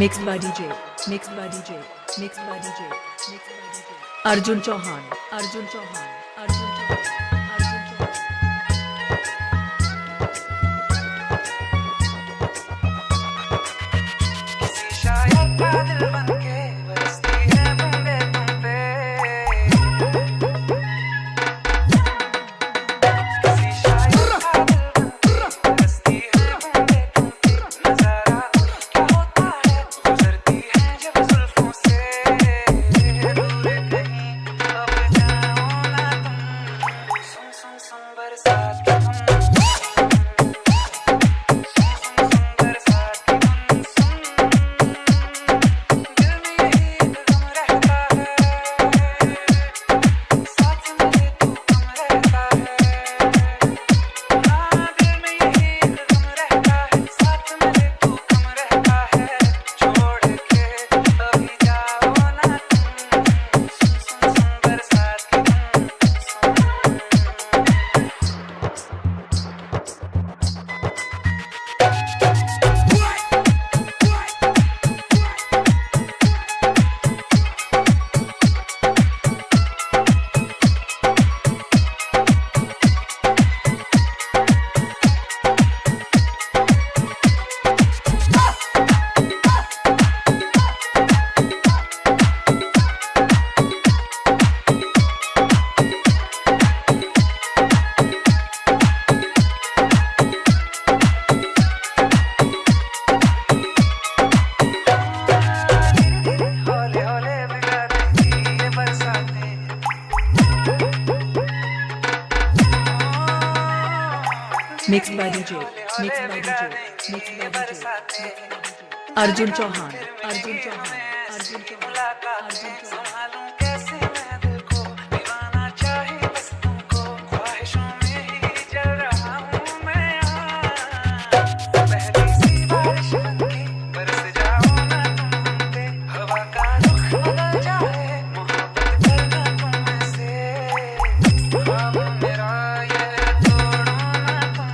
Mixed by DJ, mixed by DJ, mixed by DJ, mixed by DJ. Arjun Chauhan, Arjun Chauhan, Arjun Chauhan, Arjun Chauhan. किसी शायर का दिल बनके बरसती है बूंदे तुम पे। किसी शायर का दिल बनके बरसती है बूंदे तुम पे। नजारा क्या होता है गुजरती है जब जुल्फों से दूर कहीं अब जाओ ना तुम। सुन सुन सुन बरसात की धुन, Mixed by DJ, mixed by DJ, mixed by DJ. Arjun Chauhan, Arjun Chauhan, Arjun Chauhan, Arjun Chauhan. संभालूं कैसे मैं दिल को, दीवाना चाहे बस तुमको, ख्वाहिशों में ही जल रहा हूँ मैं यहाँ। पहली सी बारिश बनके बरस जाओ ना तुम हम पे, हवा का रुख बदल जाए मोहब्बत करना तुम में से। ख्वाब मेरा ये तोड़ो ना तुम।